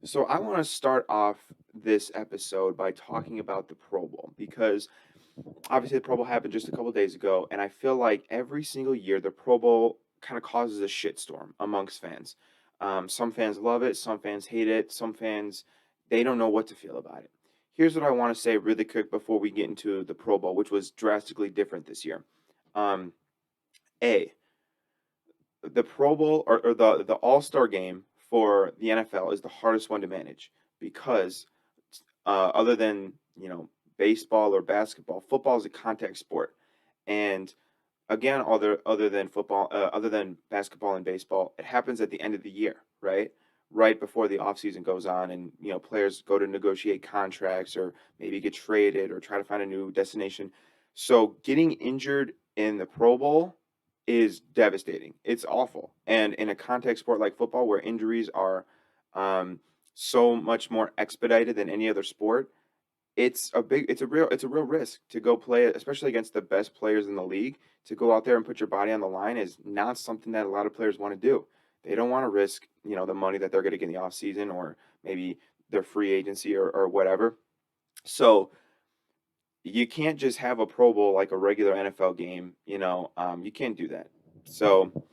So I want to start off this episode by talking about the Pro Bowl because obviously the Pro Bowl happened just a couple days ago, and I feel like every single year the Pro Bowl kind of causes a shitstorm amongst fans. Some fans love it, some fans hate it, some fans they don't know what to feel about it. Here's what I want to say really quick before we get into the Pro Bowl, which was drastically different this year. Um, A, the Pro Bowl or the All Star game for the NFL is the hardest one to manage because other than baseball or basketball, football is a contact sport, and again, other than football, other than basketball and baseball, it happens at the end of the year, right? Right before the offseason goes on, and players go to negotiate contracts or maybe get traded or try to find a new destination. So getting injured in the Pro Bowl is devastating. It's awful, and in a contact sport like football, where injuries are um, so much more expedited than any other sport, it's a real risk to go play, especially against the best players in the league. To go out there and put your body on the line is not something that a lot of players want to do. They don't want to risk, the money that they're going to get in the offseason or maybe their free agency or whatever. So you can't just have a Pro Bowl like a regular NFL game. You can't do that. So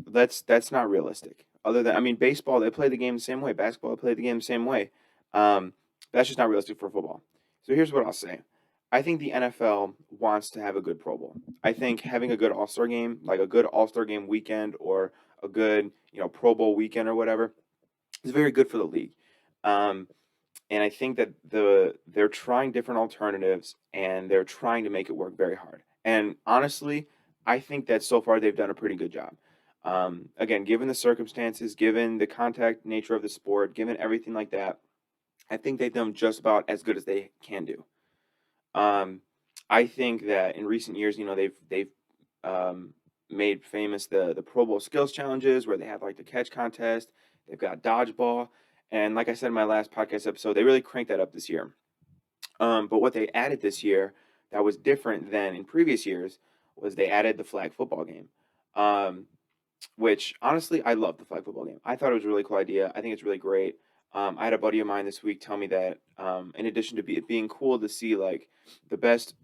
that's not realistic. Other than, I mean, baseball, they play the game the same way. Basketball, they play the game the same way. Um, that's just not realistic for football. So here's what I'll say. I think the NFL wants to have a good Pro Bowl. I think having a good All Star game, like a good All Star game weekend or a good, Pro Bowl weekend or whatever, is very good for the league. Um, and I think that they're trying different alternatives and they're trying to make it work very hard. And honestly, I think that so far they've done a pretty good job. Again, given the circumstances, given the contact nature of the sport, given everything like that, I think they've done just about as good as they can do. Um, I think that in recent years, they've um, made famous the Pro Bowl skills challenges where they have like the catch contest. They've got dodgeball, and like I said in my last podcast episode, they really cranked that up this year. But what they added this year that was different than in previous years was they added the flag football game. Um, which honestly, I love the flag football game. I thought it was a really cool idea. I think it's really great. I had a buddy of mine this week tell me that in addition to it being cool to see like the best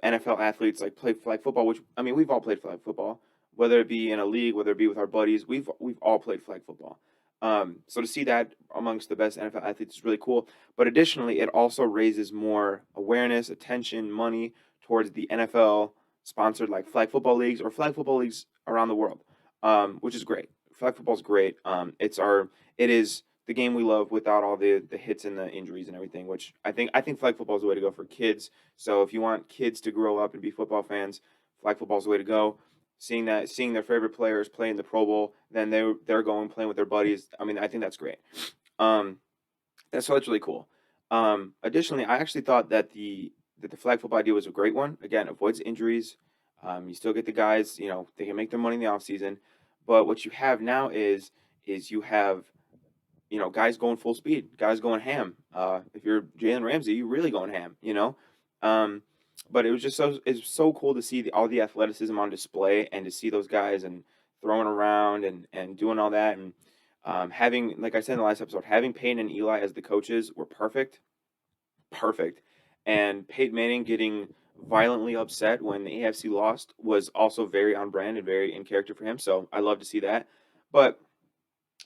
NFL athletes like play flag football, which I mean we've all played flag football, whether it be in a league, whether it be with our buddies, we've all played flag football. So to see that amongst the best NFL athletes is really cool. But additionally, it also raises more awareness, attention, money towards the NFL sponsored like flag football leagues or flag football leagues around the world, which is great. Flag football is great. It is the game we love without all the hits and the injuries and everything. Which I think flag football is the way to go for kids. So if you want kids to grow up and be football fans, flag football is the way to go. Seeing their favorite players play in the Pro Bowl, then they're going playing with their buddies. I mean, I think that's great. Um, that's really cool. Additionally, I actually thought that the flag football idea was a great one. Again, avoids injuries. You still get the guys, they can make their money in the offseason. But what you have now is you have, guys going full speed, guys going ham. If you're Jalen Ramsey, you're really going ham. Um, but it's so cool to see all the athleticism on display and to see those guys and throwing around and doing all that and having, like I said in the last episode, having Peyton and Eli as the coaches were perfect, perfect. And Peyton Manning getting violently upset when the AFC lost was also very on brand and very in character for him. So I love to see that. But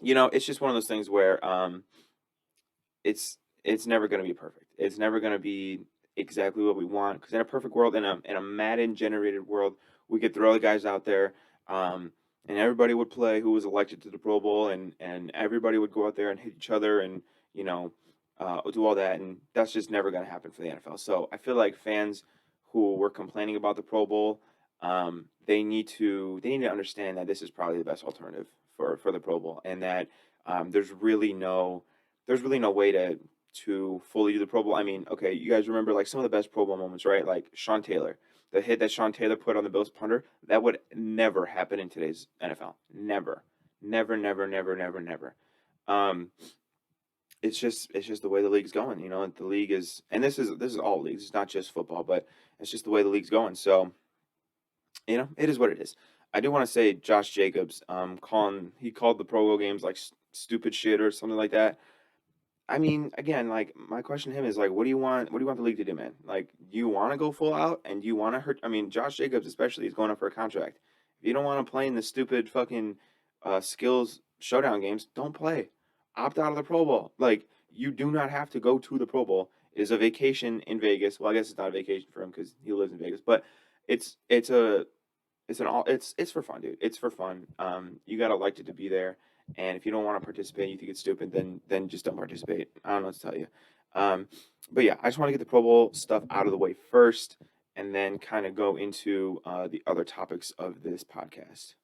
it's just one of those things where it's never going to be perfect. It's never going to be exactly what we want because in a perfect world, in a Madden generated world, we could throw the guys out there, and everybody would play who was elected to the Pro Bowl, and everybody would go out there and hit each other and you know do all that, and that's just never going to happen for the NFL. So I feel like fans who were complaining about the Pro Bowl, they need to understand that this is probably the best alternative for the Pro Bowl, and that there's really no way to fully do the Pro Bowl. I mean, okay, you guys remember like some of the best Pro Bowl moments, right? Like Sean Taylor, the hit that Sean Taylor put on the Bills punter, that would never happen in today's NFL. Never, never, never, never, never, never. Um, it's just the way the league's going. The league is, and this is all leagues. It's not just football, but it's just the way the league's going. So it is what it is. I do want to say Josh Jacobs, he called the Pro Bowl games like stupid shit or something like that. I mean, again, like my question to him is like, what do you want? What do you want the league to do, man? Like, do you want to go full out and do you want to hurt? I mean, Josh Jacobs especially is going up for a contract. If you don't want to play in the stupid fucking skills showdown games, don't play. Opt out of the Pro Bowl. Like, you do not have to go to the Pro Bowl. It is a vacation in Vegas. Well, I guess it's not a vacation for him because he lives in Vegas, but it's a it's for fun, dude. It's for fun. You gotta like it to be there, and if you don't want to participate, you think it's stupid, then just don't participate. I don't know what to tell you. Um, but yeah, I just want to get the Pro Bowl stuff out of the way first, and then kind of go into the other topics of this podcast.